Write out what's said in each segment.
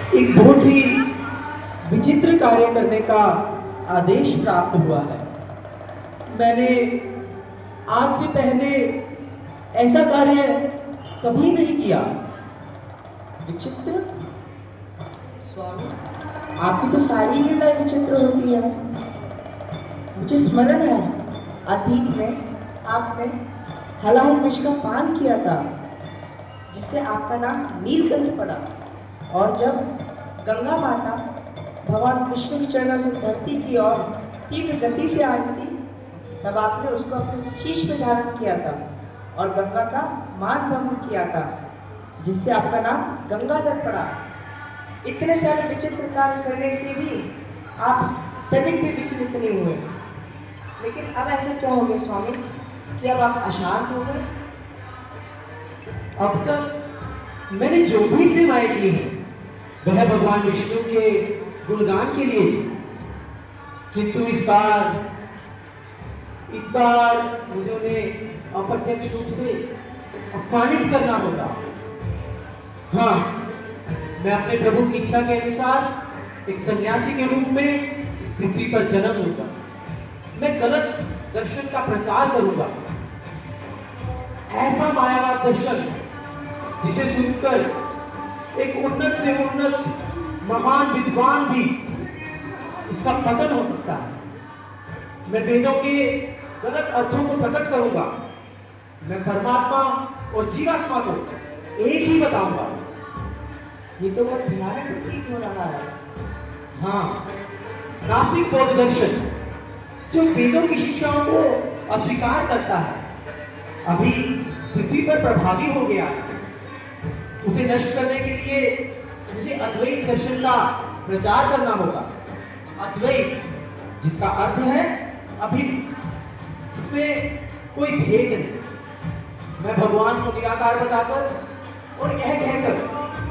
एक बहुत ही विचित्र कार्य करने का आदेश प्राप्त हुआ है। मैंने आज से पहले ऐसा कार्य कभी नहीं किया। विचित्र? स्वामी, आपकी तो सारी लीलाएं विचित्र होती है। मुझे स्मरण है, अतीत में आपने हलाल विष का पान किया था, जिससे आपका नाम नीलकंठ पड़ा। और जब गंगा माता भगवान कृष्ण के चरणों से धरती की ओर तीव्र गति से आ रही थी, तब आपने उसको अपने शीश में धारण किया था और गंगा का मान भंग किया था, जिससे आपका नाम गंगाधर पड़ा। इतने सारे विचित्र कार्य करने से भी आप तनिक भी विचलित नहीं हुए। लेकिन अब ऐसे क्या हो गया स्वामी कि अब आप अशांत हो गए? अब तक मैंने जो भी सेवाएं की हैं वह भगवान विष्णु के गुणगान के लिए थी, किंतु इस बार मुझे उन्हें अप्रत्यक्ष रूप से अपमानित करना होगा। हाँ, मैं अपने प्रभु की इच्छा के अनुसार एक सन्यासी के रूप में इस पृथ्वी पर जन्म लूंगा। मैं गलत दर्शन का प्रचार करूंगा, ऐसा मायावाद दर्शन जिसे सुनकर एक उन्नत से उन्नत महान विद्वान भी उसका पतन हो सकता है। मैं वेदों के गलत अर्थों को प्रकट करूंगा। मैं परमात्मा और जीवात्मा को एक ही बताऊंगा। ये तो बहुत भयानक प्रतीत हो रहा है। हाँ, नास्तिक बौद्ध दर्शन जो वेदों की शिक्षाओं को अस्वीकार करता है, अभी पृथ्वी पर प्रभावी हो गया है। उसे नष्ट करने के लिए मुझे अद्वैत दर्शन का प्रचार करना होगा। अद्वैत जिसका अर्थ है अभिन्न, जिसमें कोई भेद नहीं। मैं भगवान को निराकार बताकर और यह कहकर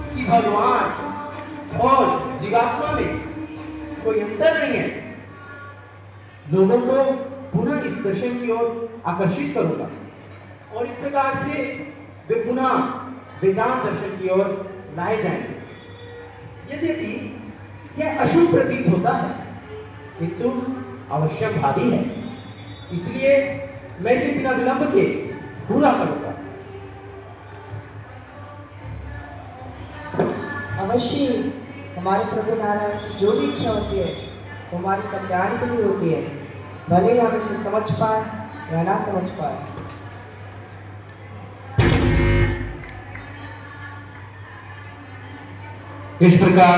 कि भगवान और जीवात्मा में कोई अंतर नहीं है, लोगों को पुनः इस दर्शन की ओर आकर्षित करूंगा और इस प्रकार से वे पुनः वेदांत दर्शन की ओर लाए जाएंगे। यद्यपि यह अशुभ प्रतीत होता है, किंतु अवश्यंभावी है, इसलिए मैं इसे बिना विलंब के पूरा करूंगा। अवश्य हमारे प्रभु नारायण की जो भी इच्छा होती है वो हमारे कल्याण के लिए होती है, भले ही हम इसे समझ पाए या ना समझ पाए। इस प्रकार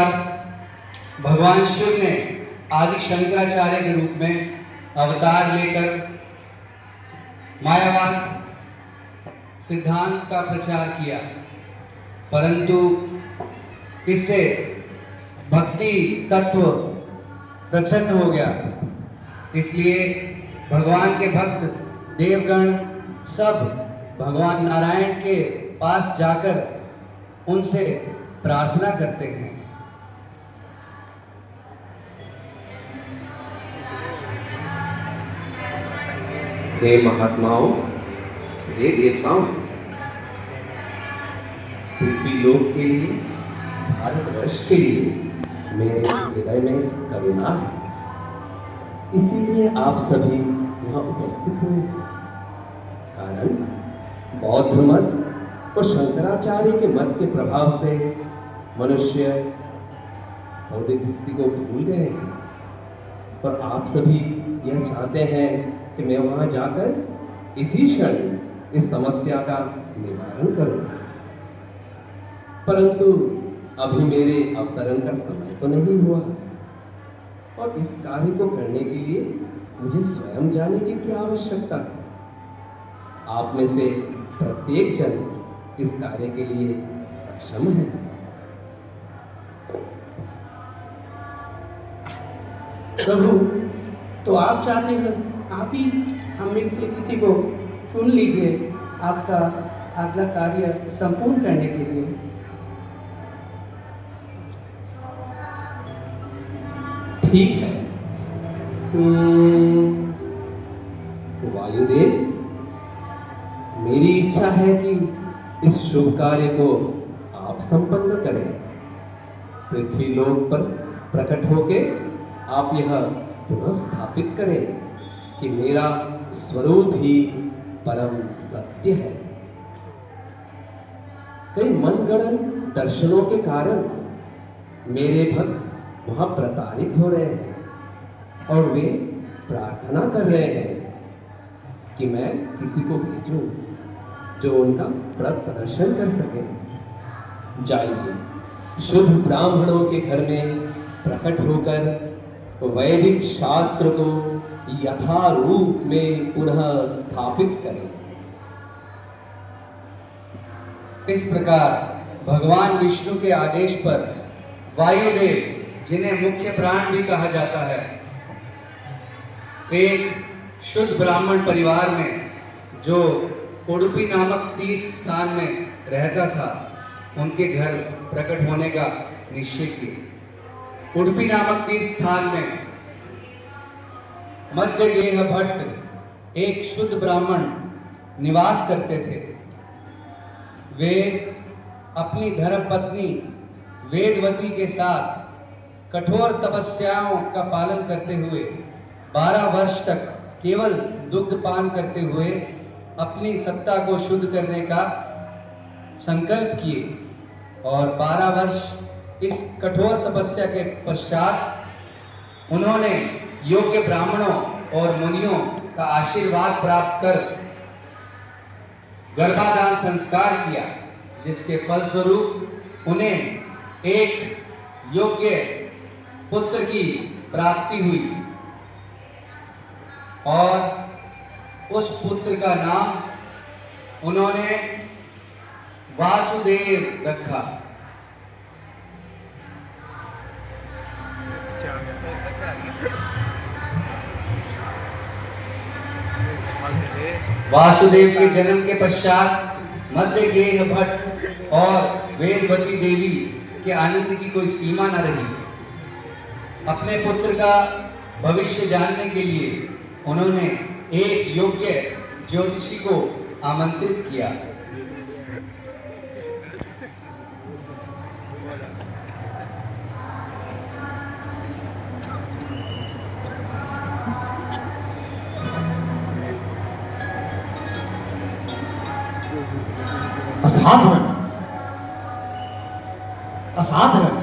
भगवान शिव ने आदि शंकराचार्य के रूप में अवतार लेकर मायावाद सिद्धांत का प्रचार किया, परंतु इससे भक्ति तत्व प्रच्छन्न हो गया। इसलिए भगवान के भक्त देवगण सब भगवान नारायण के पास जाकर उनसे प्रार्थना करते हैं। हे महात्माओं, हे देवताओं, पृथ्वी लोक के लिए, भारतवर्ष के लिए मेरे हृदय में करुणा है, इसीलिए आप सभी यहाँ उपस्थित हुए हैं। कारण बौद्ध मत और शंकराचार्य के मत के प्रभाव से मनुष्य भौतिक भक्ति को भूल गए हैं, पर आप सभी यह चाहते हैं कि मैं वहाँ जाकर इसी क्षण इस समस्या का निवारण करूं। परंतु अभी मेरे अवतरण का समय तो नहीं हुआ और इस कार्य को करने के लिए मुझे स्वयं जाने की क्या आवश्यकता है। आप में से प्रत्येक जन इस कार्य के लिए सक्षम है। प्रभु, तो आप चाहते हैं आप ही हम में से किसी को चुन लीजिए आपका अगला कार्य संपूर्ण करने के लिए। ठीक है। वायुदेव, मेरी इच्छा है कि इस शुभ कार्य को आप संपन्न करें। पृथ्वी लोक पर प्रकट होके आप यह पुनः स्थापित करें कि मेरा स्वरूप ही परम सत्य है। कई मनगढ़ंत दर्शनों के कारण मेरे भक्त वहां प्रताड़ित हो रहे हैं और वे प्रार्थना कर रहे हैं कि मैं किसी को भेजूं जो उनका प्रदर्शन कर सके। जाइए, शुद्ध ब्राह्मणों के घर में प्रकट होकर वैदिक शास्त्र को यथारूप में पुनः स्थापित करें। इस प्रकार भगवान विष्णु के आदेश पर वायुदेव, जिन्हें मुख्य प्राण भी कहा जाता है, एक शुद्ध ब्राह्मण परिवार में जो उडुपी नामक तीर्थ स्थान में रहता था, उनके घर प्रकट होने का निश्चय किया। उडुपी नामक तीर्थ स्थान में मध्यगेह भट्ट एक शुद्ध ब्राह्मण निवास करते थे। वे अपनी धर्मपत्नी वेदवती के साथ कठोर तपस्याओं का पालन करते हुए 12 वर्ष तक केवल दुग्ध पान करते हुए अपनी सत्ता को शुद्ध करने का संकल्प किए और 12 वर्ष इस कठोर तपस्या के पश्चात उन्होंने योग्य ब्राह्मणों और मुनियों का आशीर्वाद प्राप्त कर गर्भाधान संस्कार किया, जिसके फलस्वरूप उन्हें एक योग्य पुत्र की प्राप्ति हुई और उस पुत्र का नाम उन्होंने वासुदेव रखा। वासुदेव के जन्म के पश्चात मध्यगेह भट्ट और वेदवती देवी के आनंद की कोई सीमा न रही। अपने पुत्र का भविष्य जानने के लिए उन्होंने एक योग्य ज्योतिषी को आमंत्रित किया। असाधारण, असाधारण।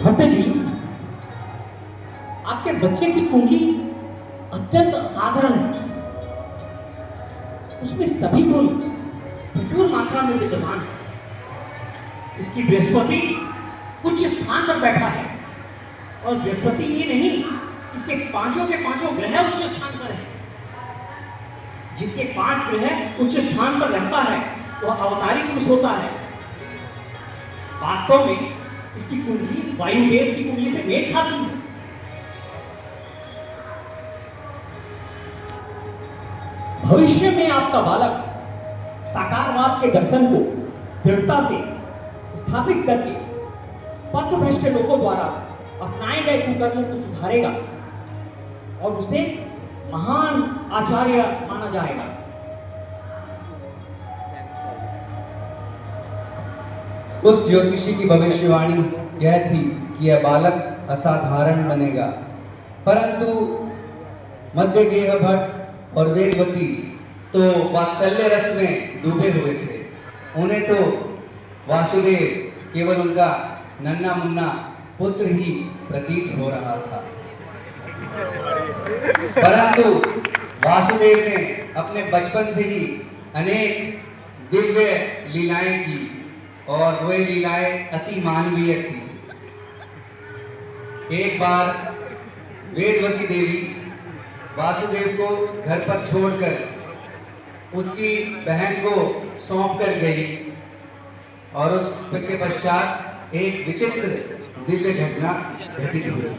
भट्ट जी, आपके बच्चे की कुंडली अत्यंत असाधारण है। उसमें सभी गुण प्रचुर मात्रा में विद्यमान है। इसकी बृहस्पति उच्च स्थान पर बैठा है और बृहस्पति ही नहीं, इसके पांचों के पांचों ग्रह उच्च स्थान पर है। जिसके 5 ग्रह उच्च स्थान पर रहता है वह अवतारी पुरुष होता है। वास्तव में इसकी कुंडली वायुदेव की कुंडली से मेल खाती है। भविष्य में आपका बालक साकारवाद के दर्शन को दृढ़ता से स्थापित करके पथभ्रष्ट लोगों द्वारा अपनाए गए कुकर्मों को सुधारेगा और उसे महान आचार्य माना जाएगा। उस ज्योतिषी की भविष्यवाणी यह थी कि यह बालक असाधारण बनेगा, परंतु मध्यगेह भट्ट और वेदवती तो वात्सल्य रस में डूबे हुए थे। उन्हें तो वासुदेव केवल उनका नन्हा मुन्ना पुत्र ही प्रतीत हो रहा था। परंतु वासुदेव ने अपने बचपन से ही अनेक दिव्य लीलाएं की और वे लीलाएं अति मानवीय थी। एक बार वेदवती देवी वासुदेव को घर पर छोड़कर उसकी बहन को सौंप कर गई और उसके पश्चात एक विचित्र दिव्य घटना घटित हुई।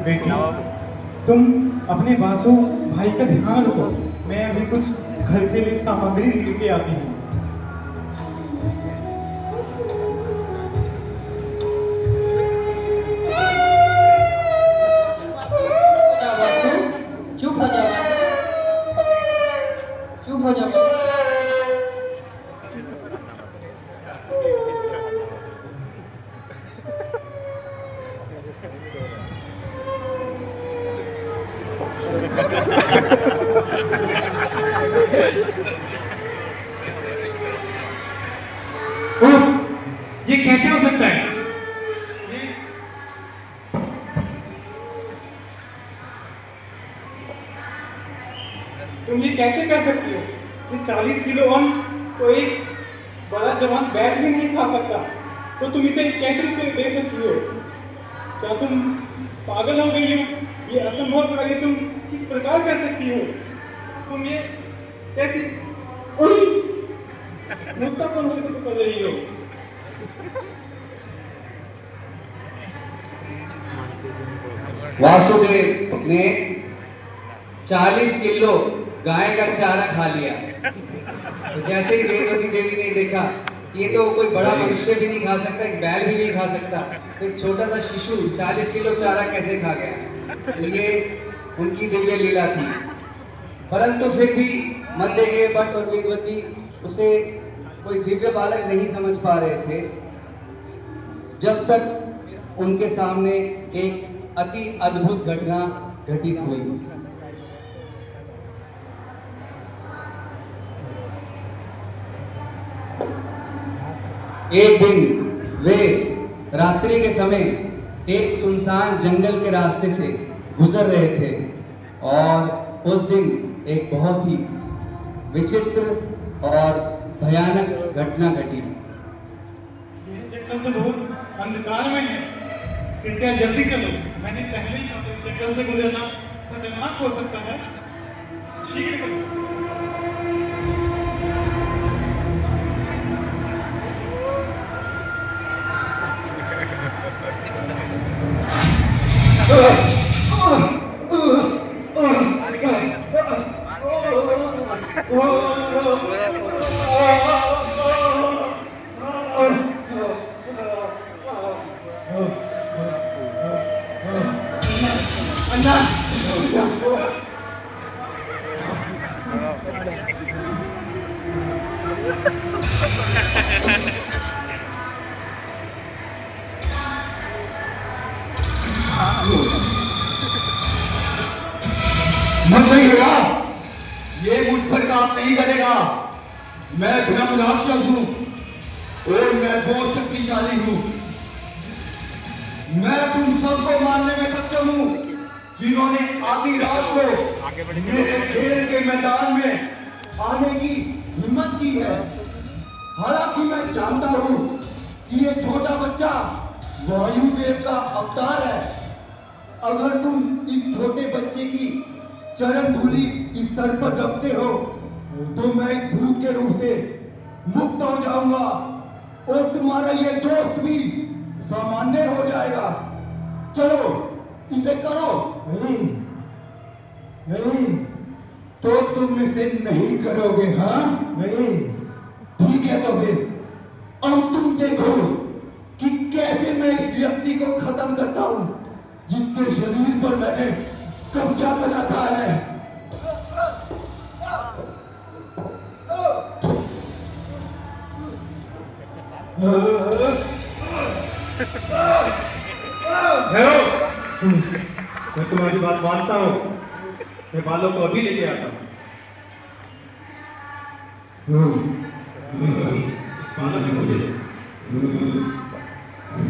बेटी, तुम अपने वासु भाई का ध्यान रखो। मैं अभी कुछ घर के लिए सामग्री लेके आती हूँ। ओह, ये कैसे हो सकता है? ये तुम ये कैसे कर सकती हो? ये 40 किलो अन्न तो एक बड़ा जवान बैग भी नहीं खा सकता, तो तुम इसे कैसे इसे दे सकती हो? क्या तुम पागल हो गई हो? ये असंभव कार्य तुम किस प्रकार कर सकती हो? तुम ये कैसी मुक्तापन होने को कर रही हो? वासुदेव ने 40 किलो गाय का चारा खा लिया। तो जैसे ही वेदवती देवी ने देखा कि ये तो कोई बड़ा मनुष्य भी नहीं खा सकता, एक बैल भी नहीं खा सकता, तो एक छोटा सा शिशु 40 किलो चारा कैसे खा गया? तो ये उनकी दिव्य लीला थी। परंतु फिर भी मध्य के भट्ट और वेदवती उसे कोई दिव्य बालक नहीं समझ पा रहे थे, जब तक उनके सामने एक अति अद्भुत घटना घटित हुई। एक दिन वे रात्रि के समय एक सुनसान जंगल के रास्ते से गुजर रहे थे और उस दिन एक बहुत ही विचित्र और भयानक घटना घटी। यह जंगल तो बहुत अंधकार में है, कृपया जल्दी चलो। मैंने पहले ही कहा था, इस जंगल से गुजरना खतरनाक हो सकता है। शीघ्र करो। नहीं गया, ये मुझ पर काम नहीं करेगा। मैं ब्रह्म राक्षस हूं और मैं बहुत शक्तिशाली हूं। मैं तुम सबको मारने में सक्षम हूं जिन्होंने आधी रात को मेरे खेल के मैदान में आने की हिम्मत की है। हालांकि मैं जानता हूं कि ये छोटा बच्चा वायुदेव का अवतार है। अगर तुम इस छोटे बच्चे की चरण धूलि इस सर पर रखते हो तो मैं इस भूत के रूप से मुक्त हो जाऊंगा और तुम्हारा ये दोस्त भी सामान्य हो जाएगा। चलो इसे करो। नहीं नहीं, तो तुम इसे नहीं करोगे? हाँ नहीं, ठीक है। तो फिर अब तुम देखो कि कैसे मैं इस व्यक्ति को खत्म करता हूं जिसके शरीर पर मैंने कब्जा कर रखा है। हेलो, मैं तुम्हारी बात मानता हूँ। मैं बालों को अभी लेके आता हूँ। बालों को मुझे दो।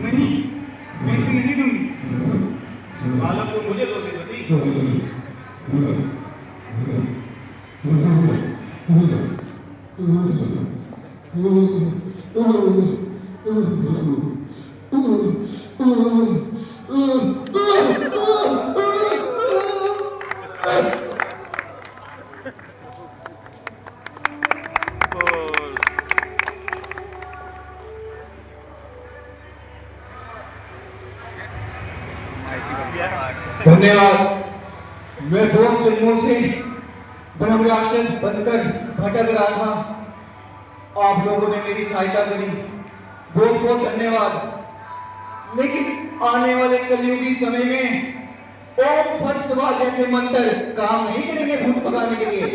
नहीं, मैं इसे नहीं दूंगी। बालों को मुझे दो देवती। धन्यवाद। मैं बहुत जन्मों से ब्रह्म राक्षस बनकर भटक रहा था। आप लोगों ने मेरी सहायता करी, बहुत बहुत धन्यवाद। लेकिन आने वाले कलयुगी समय में ओम फट स्वाहा जैसे मंत्र काम नहीं करेंगे भूत भगाने के लिए।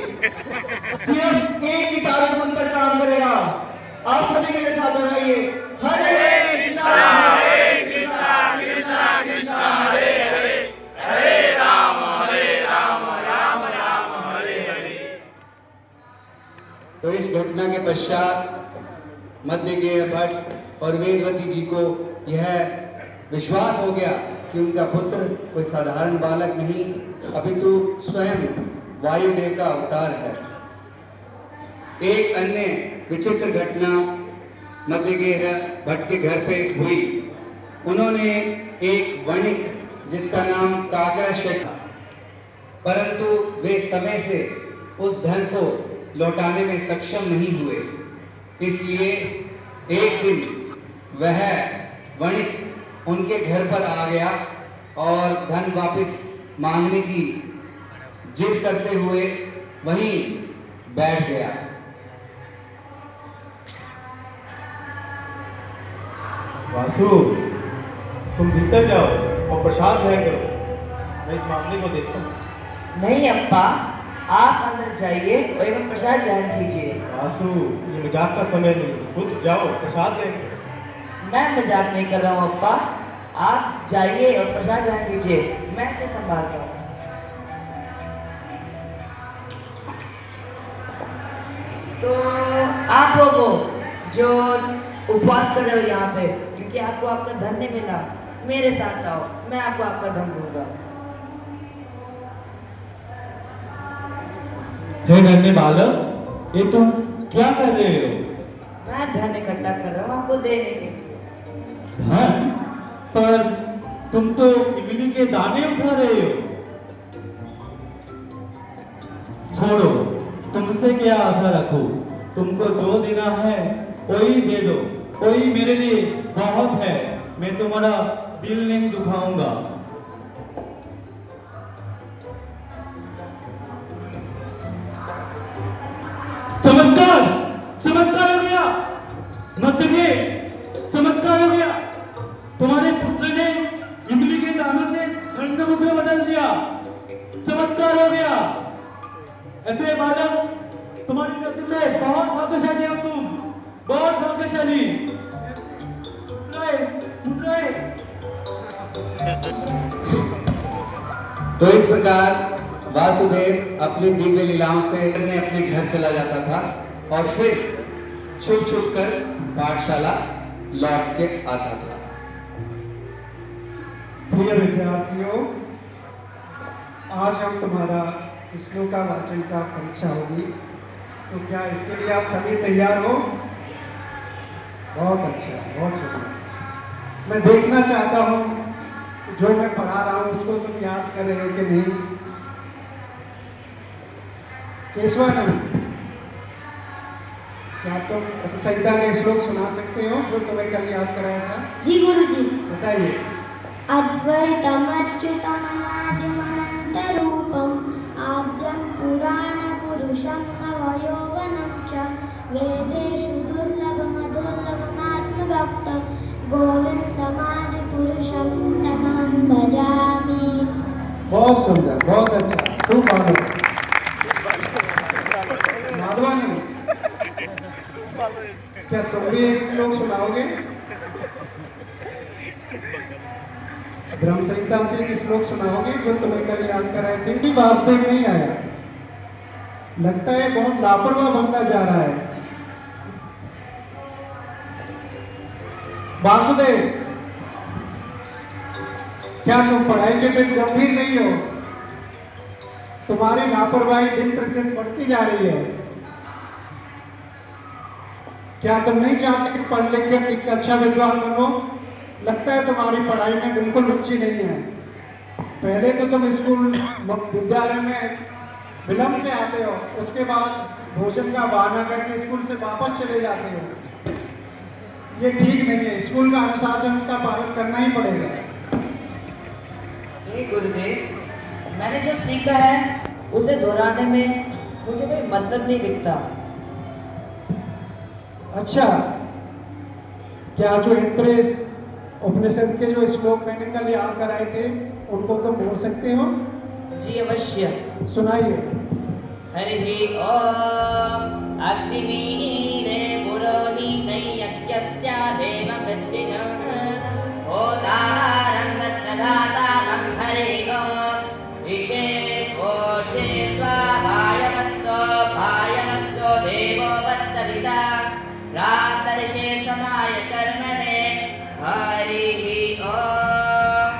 सिर्फ एक ही तारक मंत्र काम करेगा। आप सभी मेरे साथ दोहराइए, हरे कृष्णा हरे कृष्णा कृष्णा कृष्णा हरे हरे, हरे राम राम राम हरे हरे। तो इस घटना के पश्चात मध्यगेय भट्ट और वेदवती जी को यह विश्वास हो गया कि उनका पुत्र कोई साधारण बालक नहीं अपितु स्वयं वायुदेव का अवतार है। एक अन्य विचित्र घटना मध्यगेय भट्ट के घर पे हुई। उन्होंने एक वणिक जिसका नाम काग्राशय था, परंतु वे समय से उस धन को लौटाने में सक्षम नहीं हुए। इसलिए एक दिन वह वणिक उनके घर पर आ गया और धन वापस मांगने की जिद करते हुए वहीं बैठ गया। वासु, तुम भीतर जाओ और प्रसाद ग्रहण करो। मैं इस मामले को देखता हूँ। नहीं अप्पा, आप अंदर जाइए और एवं प्रसाद ग्रहण कीजिए। वासु, ये मजाक का समय नहीं, खुद जाओ प्रसाद ग्रहण करो। मैं मजाक नहीं कर रहा हूँ अप्पा, आप जाइए और प्रसाद ग्रहण कीजिए, मैं इसे संभालता हूँ। तो आप लोगों जो उपवास कर रहे हो यहाँ पे, क्योंकि आपको आपका धन नहीं मिला, मेरे साथ आओ, मैं आपको आपका धन दूंगा। हे नन्हे बालक, ये तुम क्या कर रहे हो? मैं धन इकट्ठा कर रहा हूँ आपको देने के लिए। धन? पर तुम तो इमली के दाने उठा रहे हो। छोड़ो, तुमसे क्या आशा रखूं? तुमको जो देना है वही दे दो, वही मेरे लिए बहुत है। मैं तुम्हारा दिल नहीं दुखाऊंगा। चमत्कार! चमत्कार हो गया! मध्यगे चमत्कार हो गया! तुम्हारे पुत्र ने इमली के दानों से स्वर्ण मुद्रा बदल दिया। चमत्कार हो गया। ऐसे बालक, तुम्हारी नसीब में बहुत भाग्यशाली हो तुम, बहुत भाग्यशाली। मुद्राएं। तो इस प्रकार वासुदेव अपनी दिव्य लीलाओं से अपने घर चला जाता था और फिर छुप छुप कर पाठशाला लौट के आता था। प्रिय विद्यार्थियों, आज हम तुम्हारा श्लोक का वाचन का परीक्षा होगी, तो क्या इसके लिए आप सभी तैयार हो? बहुत अच्छा, बहुत सुंदर। मैं देखना चाहता हूँ कि जो मैं पढ़ा रहा हूँ उसको तुम याद कर रहे हो कि नहीं। केशवानंद, क्या तुम संहिता के श्लोक सुना सकते हो जो तुम्हें कल याद कराया था? जी गुरुजी। बताइए। अद्वैतमच्युतमनादिमनन्तरूपम् आद्यं पुराणपुरुषं नवयौवनं च वेदेषु दुर्लभमदुर्लभमात्मभक्तं गोविन्दमादिपुरुषं तमहं भजामि। बहुत सुंदर, बहुत अच्छा, खूब मानो। माधवानी, क्या तुम भी एक श्लोक सुनाओगे? ब्रह्म संहिता से एक श्लोक सुनाओगे जो तुम्हें कल याद कराए थे? भी वासुदेव नहीं आया, लगता है बहुत लापरवाह बनता जा रहा है। वासुदेव, क्या तुम पढ़ाई के प्रति गंभीर नहीं हो? तुम्हारी लापरवाही दिन प्रतिदिन बढ़ती जा रही है। क्या तुम नहीं चाहते कि पढ़ लिख कर एक अच्छा विद्वान बनो? लगता है तुम्हारी पढ़ाई में बिल्कुल रुचि नहीं है। पहले तो तुम स्कूल विद्यालय में विलंब से आते हो, उसके बाद भोजन का बहाना करके स्कूल से वापस चले जाते हो। ये ठीक नहीं है, स्कूल का अनुशासन का पालन करना ही पड़ेगा। हे गुरुदेव, मैंने जो सीखा है उसे दोहराने में मुझे कोई मतलब नहीं दिखता। अच्छा, क्या जो इंद्रेश उपनिषद के जो श्लोक मैंने कल याद कराए थे उनको तुम बोल सकते हो? जी अवश्य। सुनाइए। हरि ओम अग्निवीरे पुरोहिते यज्ञस्य देवमृत्युजः होतारं तद्धातारं हरि ओम विशेषोचेत्वा भायमस्तो देवो वत्सविता प्रातर्षे शरणने हरि ओम।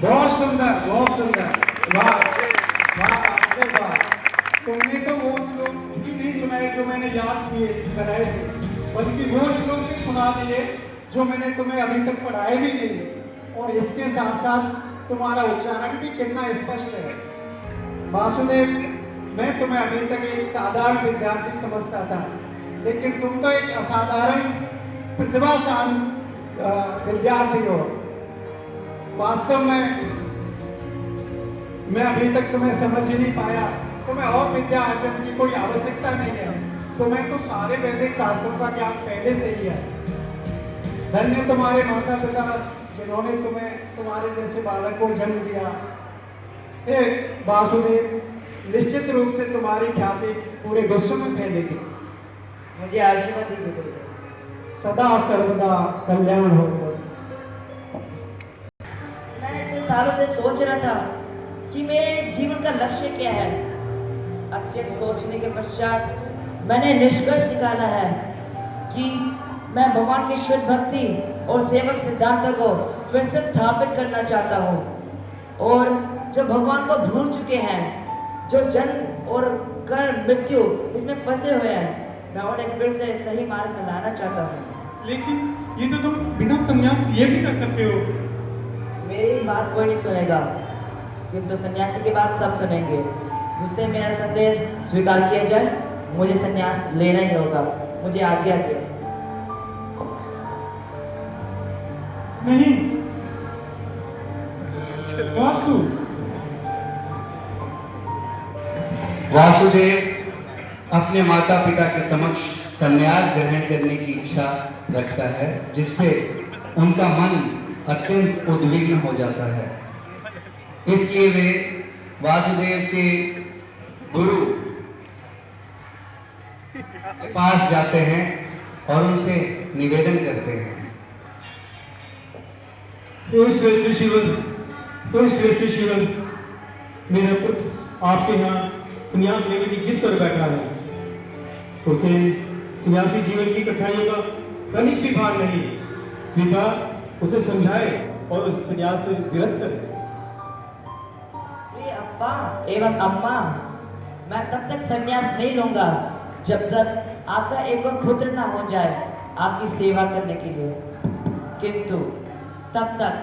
बहुत सुंदर, बहुत सुंदर। वाह वाह, अरे वाह। तुमने तो वो श्लोक भी नहीं सुनाए जो मैंने याद किए कराए थे, बल्कि वो श्लोक भी सुना दिए जो मैंने तुम्हें अभी तक पढ़ाए भी नहीं। और इसके साथ साथ तुम्हारा उच्चारण भी कितना स्पष्ट है। वासुदेव, मैं तुम्हें अभी तक एक साधारण विद्यार्थी समझता था, लेकिन तुम तो एक असाधारण प्रतिभाशाली विद्यार्थी हो। वास्तव में मैं अभी तक तुम्हें समझ ही नहीं पाया। तुम्हें और विद्या अर्जन की कोई आवश्यकता नहीं है। तुम्हें तो सारे वैदिक शास्त्रों का ज्ञान पहले से ही है। धन्य तुम्हारे माता पिता जिन्होंने तुम्हें तुम्हारे जैसे बालक को जन्म दिया। हे वासुदेव, निश्चित रूप से तुम्हारी ख्याति पूरे विश्व में फैलेगी। मुझे आशीर्वाद दीजिए गुरुदेव। सदा सर्वदा कल्याण हो। मैं इतने सालों से सोच रहा था कि मेरे जीवन का लक्ष्य क्या है। अत्यंत सोचने के पश्चात मैंने निष्कर्ष निकाला है कि मैं भगवान की शुद्ध भक्ति और सेवक सिद्धांतों को फिर से स्थापित करना चाहता हूँ। और जो भगवान को भूल चुके हैं, जो जन्म और कर्म मृत्यु इसमें फंसे हुए हैं, मैं उन्हें फिर से सही मार्ग में लाना चाहता हूँ। लेकिन ये तो तुम बिना संन्यास लिए भी कर सकते हो। मेरी बात कोई नहीं सुनेगा, किंतु सन्यासी की बात सब सुनेंगे। जिससे मेरा संदेश स्वीकार किया जाए, मुझे सन्यास लेना ही होगा। मुझे आज्ञा दे। नहीं वासु, वासुदेव अपने माता पिता के समक्ष संन्यास ग्रहण करने की इच्छा रखता है, जिससे उनका मन अत्यंत उद्विग्न हो जाता है। इसलिए वे वासुदेव के गुरु के पास जाते हैं और उनसे निवेदन करते हैं। श्रेष्ठ शिवन, श्रेष्ठ शिवन, मेरा पुत्र आपके यहाँ संन्यास लेने की जिद कर बैठा है। उसे सन्यासी जीवन की कठिनाइयों का कनिक भी भार नहीं। कृपा उसे समझाए और उस संन्यास से विरत करे। प्रिय अब्बा एवं अम्मा, मैं तब तक संन्यास नहीं लूंगा जब तक आपका एक और पुत्र ना हो जाए आपकी सेवा करने के लिए। किंतु तब तक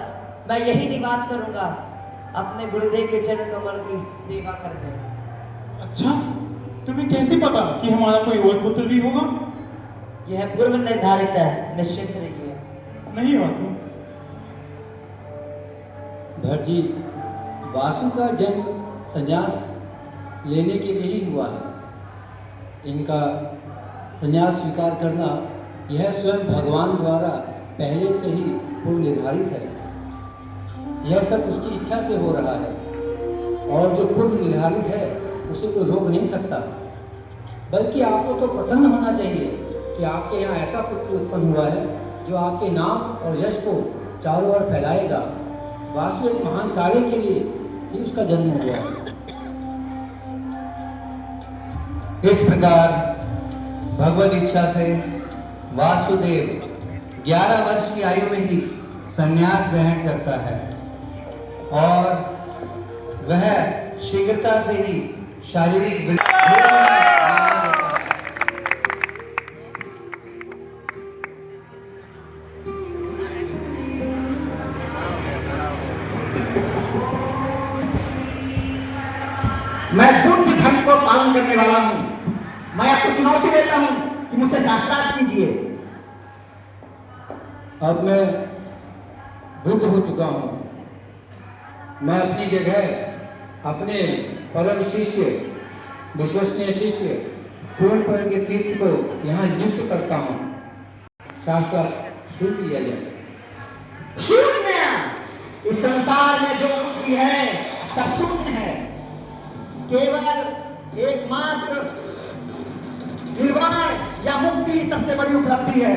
मैं यही निवास करूंगा, अपने गुरुदेव के चरण कमल की सेवा करने। अच्छा, तुम्हें कैसे पता कि हमारा कोई और पुत्र भी होगा? यह पूर्व निर्धारित है, निश्चिंत रहिए। नहीं वासु। भट्ट जी, वासु का जन्म संन्यास लेने के लिए ही हुआ है। इनका संन्यास स्वीकार करना यह स्वयं भगवान द्वारा पहले से ही पूर्व निर्धारित है। यह सब उसकी इच्छा से हो रहा है और जो पूर्व निर्धारित है उसे कोई रोक नहीं सकता। बल्कि आपको तो प्रसन्न होना चाहिए कि आपके यहाँ ऐसा पुत्र उत्पन्न हुआ है जो आपके नाम और यश को चारों ओर फैलाएगा। वासु एक महान कार्य के लिए ही उसका जन्म हुआ है। इस प्रकार भगवत इच्छा से वासुदेव 11 वर्ष की आयु में ही संन्यास ग्रहण करता है और वह शीघ्रता से ही शारीरिक मैं बुद्ध धर्म को पालन करने वाला हूँ। मैं आपको चुनौती देता हूँ कि मुझसे शास्त्रार्थ कीजिए। अब मैं बुद्ध हो चुका हूँ। मैं अपनी जगह अपने परम शिष्य, विश्वसनीय शिष्य पूर्ण पर के तीर्थ को यहाँ नियुक्त करता हूँ। शास्त्रार्थ शुरू किया जाए। शून्य! इस संसार में जो कुछ भी है सब शून्य है। केवल एकमात्र निर्वाण या मुक्ति सबसे बड़ी उपलब्धि है।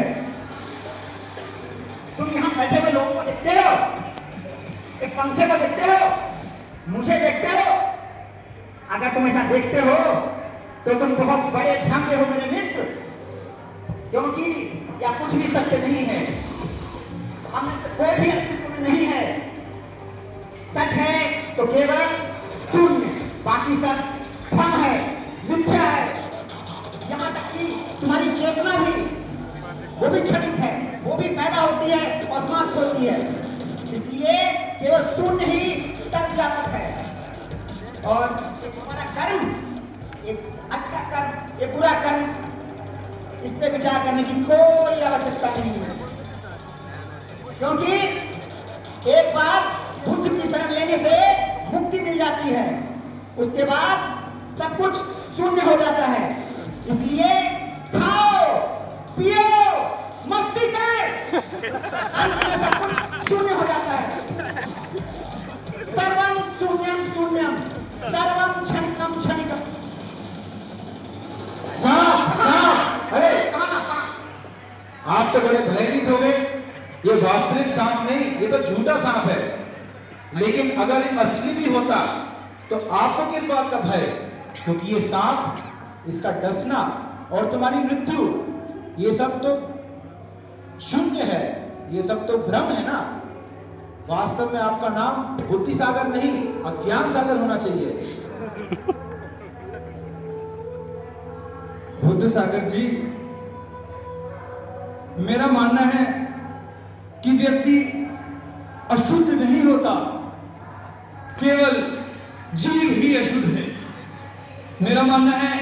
तुम यहाँ बैठे हुए लोगों को देखते हो, इस पंखे को देखते हो, मुझे देखते हो। अगर तुम ऐसा देखते हो तो तुम बहुत बड़े भ्रम में हो मेरे मित्र, क्योंकि या कुछ भी सत्य नहीं है। हम में से कोई भी अस्तित्व में नहीं है। सच है तो केवल शून्य, बाकी सब भ्रम है, मिथ्या है। यहाँ तक कि तुम्हारी चेतना भी, वो भी क्षणिक है, वो भी पैदा होती है और समाप्त होती है। इसलिए केवल शून्य ही सर्वव्यापक है। और एक हमारा कर्म, एक अच्छा कर्म, एक बुरा कर्म, इस पे विचार करने की कोई आवश्यकता नहीं है। क्योंकि एक बार बुद्ध की शरण लेने से मुक्ति मिल जाती है, उसके बाद सब कुछ शून्य हो जाता है। इसलिए खाओ, पियो, मस्ती कर, अंत में सब कुछ शून्य हो जाता है। सर्वम शून्यम शून्यम, सर्वम क्षणिकम क्षणिकम। सांप, सांप! अरे आप तो बड़े भयभीत हो गए। ये वास्तविक सांप नहीं, ये तो झूठा सांप है। लेकिन अगर ये असली भी होता तो आपको किस बात का भय? क्योंकि ये सांप, इसका डसना और तुम्हारी मृत्यु, ये सब तो शून्य है, ये सब तो भ्रम है ना। वास्तव में आपका नाम बुद्धि सागर नहीं, अज्ञान सागर होना चाहिए। बुद्ध सागर जी, मेरा मानना है कि व्यक्ति अशुद्ध नहीं होता, केवल जीव ही अशुद्ध है। मेरा मानना है